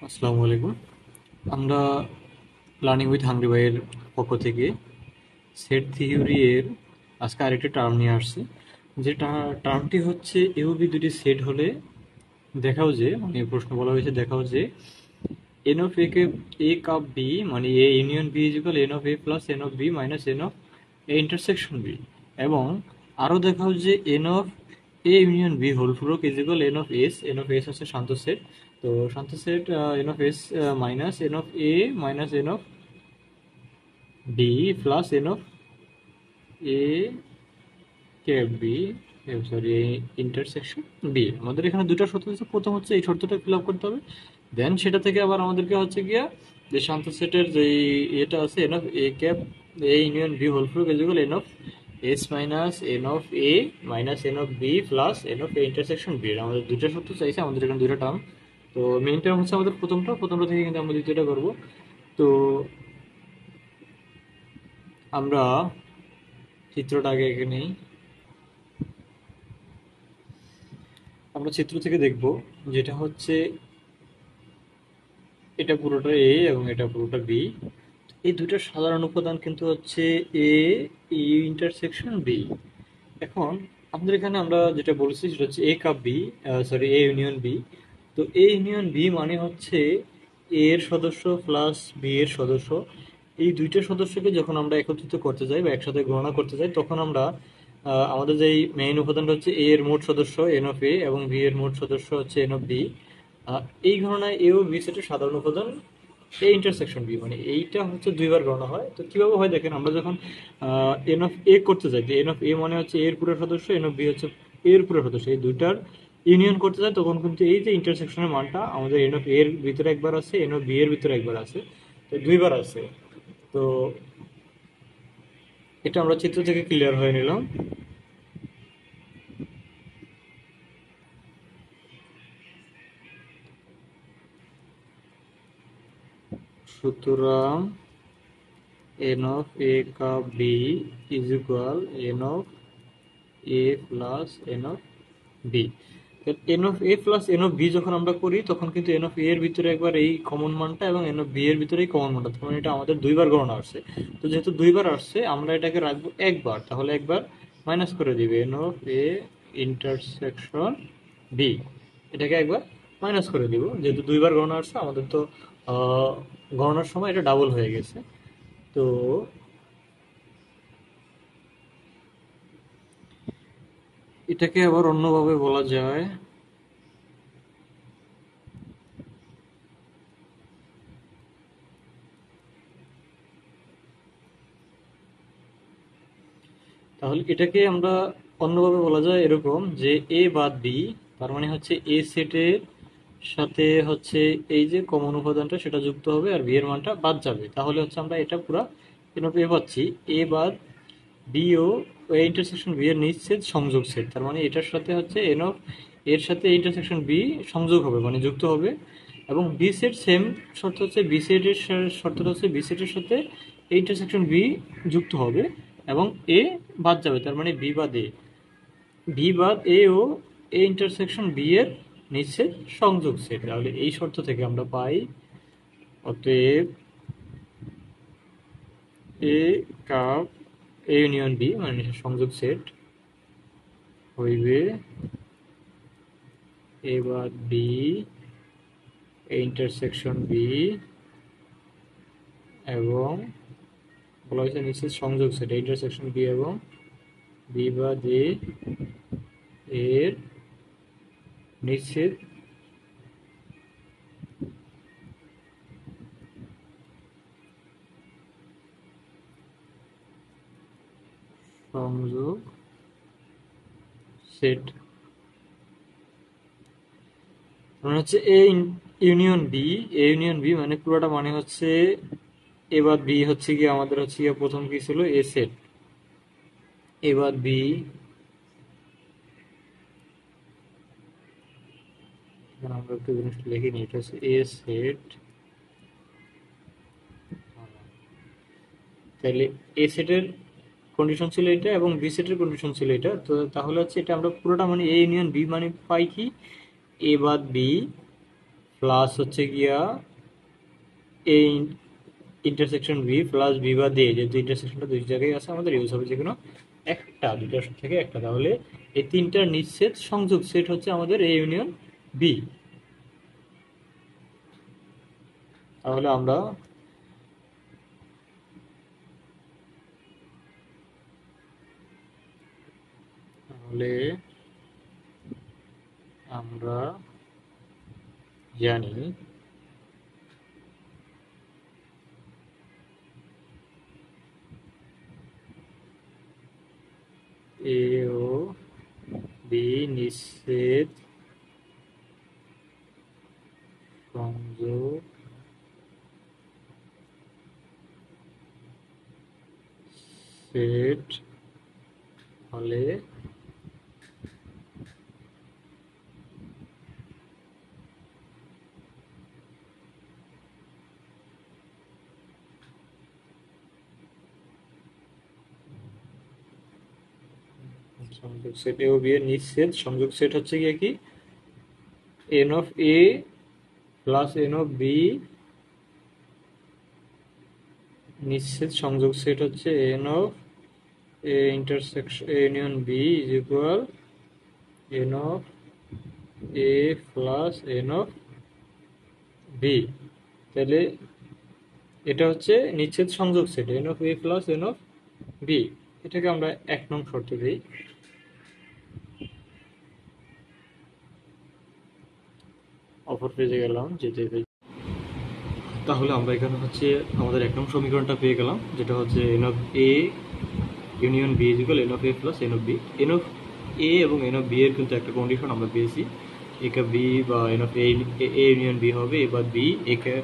আসসালামু আলাইকুম। আমরা লার্নিং উইথ হাংরি ভাইয়ের পক্ষ থেকে সেট থিওরি এর আজকে আরেকটি টার্ম নিয়ে আসছি। যেটা টার্মটি হচ্ছে এ ও বি দুটি সেট হলে দেখাও যে মানে প্রশ্ন বলা হয়েছে দেখাও যে এন অফ এ কে এ কাপ বি মানে A union B is equal N of A plus N of B minus N of A intersection B. এবং আরও দেখাও যে n of A union B whole ফ্লোক is equal N of S হচ্ছে শান্ত set. তো শান্ত set n of S minus N of A minus N of B plus N of A cap B sorry intersection B. আমাদের এখানে দুটো শর্ত আছে, প্রথম হচ্ছে এই শর্তটা ফিল আপ করতে হবে, দেন সেটা থেকে আবার আমাদেরকে হচ্ছে গিয়া যে শান্ত সেটের যে এটা আছে N of A cap A union B whole ফ্লোক is equal N of S minus N of A minus N of B plus N of A intersection B. আমাদের দুটো শর্ত চাইছে, আমাদের এখানে দুটো টার্ম। তো মেইন টার্ম হচ্ছে আমাদের প্রথমটা থেকে কিন্তু আমরা দ্বিতীয়টা করবো। তো আমরা চিত্রটা আগে এঁকে নেই। আমরা চিত্র থেকে দেখব যেটা হচ্ছে এটা পুরোটা এ এবং এটা পুরোটা বি। এই দুইটার সাধারণ উপাদান কিন্তু হচ্ছে এ ইন্টারসেকশন বি। এখন আমাদের এখানে আমরা যেটা বলছি সেটা হচ্ছে A cup B, sorry A union B. তো এ ইউনিয়ন বি মানে হচ্ছে এ এর সদস্য প্লাস বি এর সদস্য। এই দুইটা সদস্যকে যখন আমরা একত্রিত করতে যাই বা একসাথে গণনা করতে যাই তখন আমরা আমাদের যেই মেইন উপাদানটা হচ্ছে এ এর মোট সদস্য এন অফ এ এবং বি এর মোট সদস্য হচ্ছে এন অফ বি। এই গণনায় এ ও বি সেটের সাধারণ উপাদান এ ইন্টারসেকশন বি, মানে এইটা হচ্ছে দুইবার গণনা হয়। তো কিভাবে হয় দেখেন, আমরা যখন এন অফ এ করতে যাই, এন অফ এ মানে হচ্ছে এর পুরো সদস্য, এন অফ বি হচ্ছে এর পুরো সদস্য, এই দুইটার ইউনিয়ন করতে যায় তখন কিন্তু এই যে ইন্টারসেকশনের মানটা আমাদের এন অফ এর ভিতরে একবার আছে, এন অফ বি এর ভিতরে একবার আছে, তো দুইবার আছে। তো এটা আমরা চিত্র থেকে ক্লিয়ার হয়ে নিলাম। সুতরাং N of A cup B is equal N of A plus N of B. N of A plus N of B যখন আমরা করি তখন কিন্তু এন অফ এ এর ভিতরে একবার এই কমন মানটা এবং এন অফ বি এর ভিতরে এই কমন মানটা, তখন এটা আমাদের দুইবার গণনা আসছে। তো যেহেতু দুইবার আসছে আমরা এটাকে রাখবো একবার, তাহলে একবার মাইনাস করে দিবে N of A intersection B, এটাকে একবার মাইনাস করে দিব। যেহেতু দুইবার গণনা আসছে আমাদের তো গণনার সময় এটা ডাবল হয়ে গেছে। তো এটাকে আবার অন্যভাবে বলা যায়, তাহলে এটাকে আমরা অন্যভাবে বলা যায় এরকম যে এ বাদ বি, তার মানে হচ্ছে এ সেটের সাথে হচ্ছে এই যে কমন উপাদানটা সেটা যুক্ত হবে আর বি এর মানটা বাদ যাবে, তাহলে হচ্ছে আমরা এটা পুরো এ পাচ্ছি এ বাদ বি ও এ ইন্টারসেকশন বি এর নিঃছেদ সংযোগ সেট। তার মানে এটার সাথে হচ্ছে এন অফ এর সাথে ইন্টারসেকশন বি সংযোগ হবে মানে যুক্ত হবে। এবং বি সেট সেম শর্ত হচ্ছে বি সেটের শর্তটা হচ্ছে বি সেটের সাথে ইন্টারসেকশন বি যুক্ত হবে এবং এ বাদ যাবে, তার মানে বি বাদ এ, বি বাদ এ ও এ ইন্টারসেকশন বি এর নিঃছেদ সংযোগ সেট। তাহলে এই শর্ত থেকে আমরা পাই অতএব এ কাপ এ ইউনিয়ন বি মানে সংযোগ সেট হইবে এ বাদ বি এ ইন্টারসেকশন বি এবং বলা হয়েছে নিশ্চিত সংযোগ সেট ইন্টারসেকশন বি এবং বি বাদ এ এর নিশ্চিত সংযোগ সেট। মানে হচ্ছে A union B, A union B মানে পুরোটা মানে হচ্ছে এ বাদ বি হচ্ছে কি আমাদের হচ্ছে গিয়ে প্রথম কি ছিল এ সেট, এ বাদ বি আমরা একটু জিনিসটা লিখে নিই, এটা হচ্ছে এ সেট। তাহলে এ সেটের কন্ডিশন ছিল এটা এবং বি সেটের কন্ডিশন ছিল এটা, তো তাহলে হচ্ছে এটা আমরা পুরোটা মানে এ ইউনিয়ন বি মানে পাই কি এ বাদ বি প্লাস হচ্ছে গিয়া A intersection B plus B বা দে, যেহেতু ইন্টারসেকশনটা দুই জায়গায় আছে আমাদের ইউজ হবে যে কোনো একটা, দুইটার থেকে একটা। তাহলে এই তিনটার নিঃছেদ সংযোগ সেট হচ্ছে আমাদের এ ইউনিয়ন বি। তাহলে আমরা জানি এ ও বি নিঃছেদ সংযোগ সেট হলে সংযোগ সেট এ ও বি এর নিঃছেদ সংযোগ সেট হচ্ছে গিয়ে কি n of A plus N of B, নিঃছেদ সংযোগ সেট হচ্ছে N of A intersection A union B is equal N of A plus N of B. তাহলে এটা হচ্ছে নিঃছেদ সংযোগ set n of A plus N of B. এটাকে আমরা 1 নং শর্ত দিই। অপর পেজে গেলাম যেতে তাহলে আমরা এখানে হচ্ছে আমাদের 1 নং সমীকরণটা পেয়ে গেলাম, যেটা হচ্ছে N of A union B is equal N of A plus N of B. N of A এবং এন অফ বি এর কিন্তু একটা কন্ডিশন আমরা পেয়েছি, একে বি বা N of A union B হবে, এ বা বি একে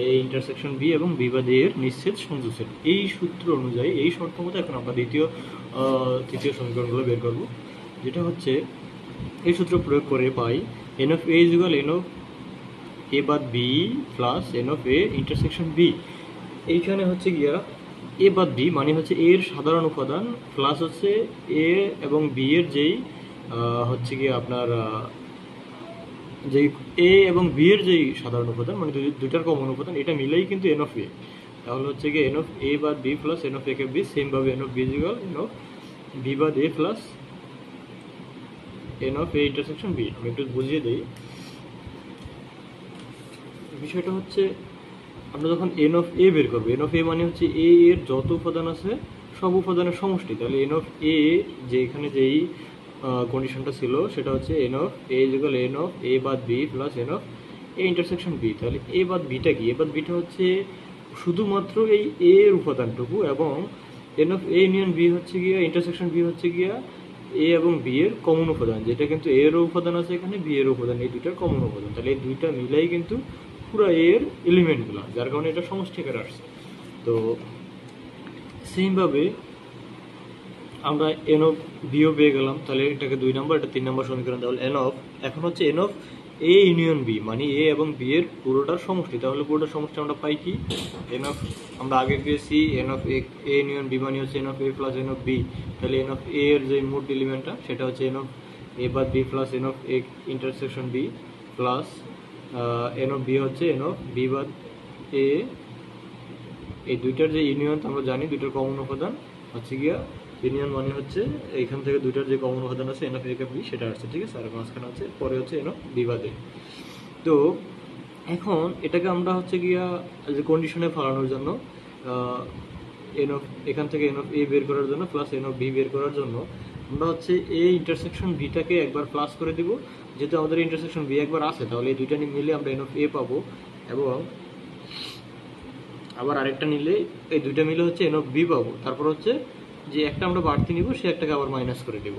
এ ইন্টারসেকশন বি এবং বি বা ডি এর নিঃছেদ সংযোগ সেট। এই সূত্র অনুযায়ী এই শর্ত মতো এখন আমরা তৃতীয় সমীকরণগুলো বের করব, যেটা হচ্ছে এই সূত্র প্রয়োগ করে পাই n of A is equal N of A বাদ B plus N of A intersection B. এইখানে হচ্ছে গিয়া এ বাদ বি মানে হচ্ছে এর সাধারণ উপাদান প্লাস হচ্ছে এ এবং বি এর যেই হচ্ছে গিয়ে আপনার যেই এ এবং বি এর যেই সাধারণ উপাদান মানে দুইটার কমন উপাদান, এটা মিলেই কিন্তু এন অফ এ। তাহলে হচ্ছে গিয়ে এন অফ এ বাদ B plus N of A কে বি, সেমভাবে n of B equal N of B বাদ A plus N of A intersection B. আমি একটু বুঝিয়ে দিই বিষয়টা। হচ্ছে আমরা যখন এন অফ এ বের করবো, এন অফ এ মানে হচ্ছে এ এর যত উপাদান আছে সব উপাদানের সমষ্টি। তাহলে এন অফ এ যে এখানে যেই কন্ডিশনটা ছিল সেটা হচ্ছে N of A equal N of A বাদ B plus N of A intersection B. তাহলে এ বাদ বিটা কি? এ বাদ বিটা হচ্ছে শুধুমাত্র এই এ এর উপাদানটুকু, এবং N of A union B হচ্ছে গিয়া ইন্টারসেকশন বি হচ্ছে গিয়া এ এবং বি এর কমন উপাদান, যেটা কিন্তু এ এরও উপাদান আছে এখানে, বি এর উপাদান, এই দুইটার কমন উপাদান। তাহলে এই দুইটা মিলাই কিন্তু পুরো এর এলিমেন্টগুলো, যার কারণে এটা সমষ্টি আকারে আসছে। তো সেমভাবে আমরা এন অফ বিও পেয়ে গেলাম, তাহলে এটাকে 2 নম্বর, এটা 3 নম্বর সমীকরণ। তাহলে এন অফ এখন হচ্ছে N of A union B মানে এ এবং বি এর পুরোটার সমষ্টি। তাহলে পুরোটার সমষ্টি আমরা পাই কি? এন অফ আমরা আগে পেয়েছি N of A union B মানে হচ্ছে N of A plus N of B. তাহলে এন অফ এ এর যে মোট এলিমেন্টটা সেটা হচ্ছে এন অফ এ বাদ B plus N of A intersection B plus N of B হচ্ছে এন অফ বি বাদ এ। এই দুইটার যে ইউনিয়ন আমরা জানি, দুইটার কমন উপাদান হচ্ছে গিয়া ইউনিয়ন মানে হচ্ছে এইখান থেকে দুইটার যে কমন উপাদান আছে এন অফ এ কে বি সেটা আসছে, ঠিক আছে। আর মাঝখানে আছে পরে হচ্ছে এন অফ বি বাদ এ। তো এখন এটাকে আমরা হচ্ছে গিয়া যে কন্ডিশনে ফেলানোর জন্য এন অফ এখান থেকে এন অফ এ বের করার জন্য প্লাস এন অফ বি বের করার জন্য আমরা হচ্ছে এ ইন্টারসেকশন বিটাকে একবার প্লাস করে দিব, যেহেতু আমাদের ইন্টারসেকশন বি একবার আছে। তাহলে এই দুইটা মিলে আমরা এন অফ এ পাবো, এবং আবার আরেকটা নিলে এই দুইটা মিলে হচ্ছে এন অফ বি পাবো। তারপর হচ্ছে যে একটা আমরা বাড়তি নিব সে একটাকে আবার মাইনাস করে দিব।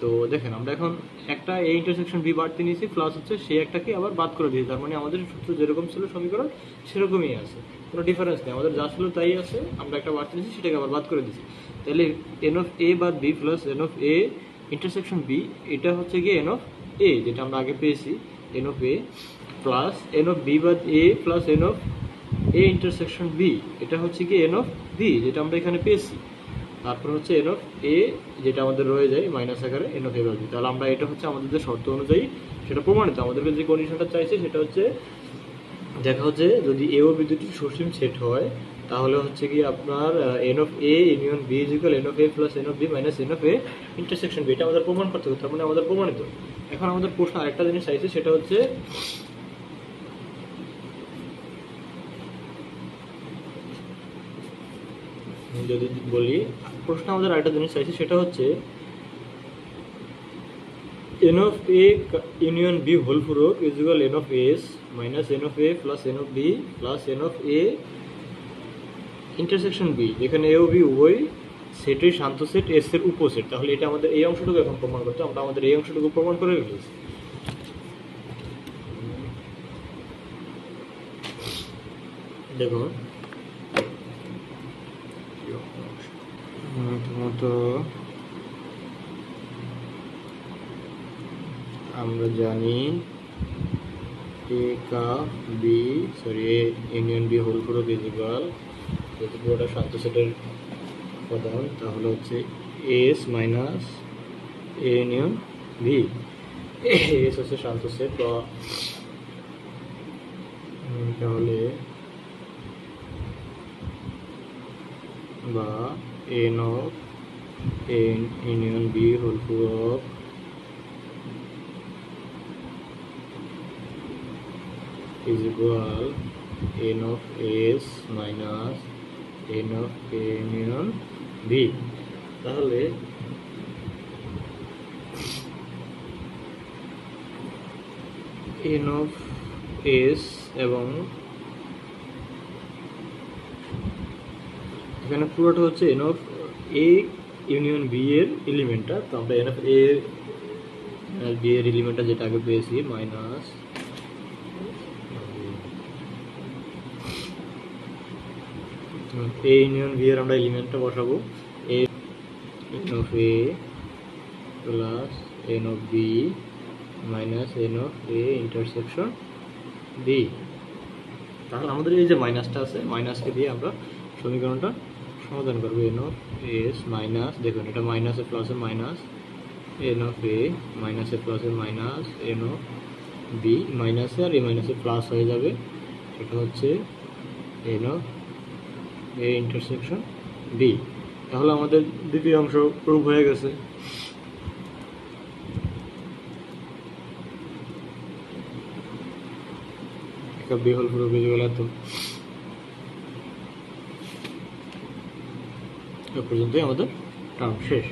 তো দেখেন আমরা এখন একটা এ ইন্টারসেকশন বি বাড়তি নিয়েছি, প্লাস হচ্ছে সে একটাকে আবার বাদ করে দিয়েছি। তার মানে আমাদের সূত্র যেরকম ছিল সমীকরণ সেরকমই আছে, কোনো ডিফারেন্স নেই, আমাদের যা ছিল তাই আছে। আমরা একটা বাড়তি নিয়েছি, সেটাকে আবার বাদ করে দিয়েছি। তাহলে এন অফ এ বাদ B plus N of A intersection B, এটা হচ্ছে গিয়ে এন অফ এ যেটা আমরা আগে পেয়েছি, N of A plus N of B বাদ A plus N of A intersection B, এটা হচ্ছে কি এন অফ বি যেটা আমরা এখানে পেয়েছি। তারপর হচ্ছে এন অফ এ, যেটা আমাদের রয়ে যায় মাইনাস আকারে এন অফ এ বাদ। তাহলে আমরা এটা হচ্ছে আমাদের যে শর্ত অনুযায়ী সেটা প্রমাণিত। আমাদেরকে যে কন্ডিশনটা চাইছে সেটা হচ্ছে দেখা হচ্ছে যদি এ ও বি দুটি সসীম সেট হয় তাহলে হচ্ছে কি আপনার N of A union B is equal N of A plus N of B minus N of A intersection B. এটা আমাদের প্রমাণ করতে হবে, তার মানে আমাদের প্রমাণিত। এখন আমাদের প্রশ্ন আরেকটা জিনিস চাইছে, সেটা হচ্ছে যদি বলি প্রশ্ন আমাদের আরেকটা জিনিস চাইছে, সেটা হচ্ছে n of a union b whole পূরক is equal n of s minus n of a plus n of b plus n of a intersection b, যেখানে a ও b উভয় সেটের শান্ত সেট s এর উপসেট। তাহলে এটা আমাদের এই অংশটুকু এখন প্রমাণ করতে, আমরা আমাদের এই অংশটুকু প্রমাণ করে ফেলেছি। দেখুন প্রথমত আমরা জানি এ কা B sorry A union B whole পূরক ইজ ইকুয়াল, যদি পুরোটা শান্ত সেটের উপাদান তাহলে হচ্ছে S minus A union B. S হচ্ছে শান্ত সেট তাহলে বা N of A union B whole পূরক is equal n of s minus n of a union b। তাহলে n of s এবং এখানে পুরোটা হচ্ছে n of a union b এর এলিমেন্টটা। তো আমরা n of a b এর এলিমেন্টটা যেটা আগে পেয়েছি মাইনাস a ইউনিয়ন b এর আমরা এলিমেন্টটা বসাবো a n of a plus n of b minus n of a intersection b। তাহলে আমাদের এই যে মাইনাসটা আছে, মাইনাসকে দিয়ে আমরা সমীকরণটা সমাধান করবো। n of s মাইনাস, দেখুন এটা মাইনাসে প্লাসে মাইনাস n of a মাইনাসে প্লাসে মাইনাস n of b মাইনাসে আর এই মাইনাসে প্লাস হয়ে যাবে, সেটা হচ্ছে n of a intersection b। তাহলে আমাদের দ্বিতীয় অংশ প্রুভ হয়ে গেছে। বি হোল পুরো বেজে গেল। তো এ পর্যন্তই আমাদের টার্ম শেষ।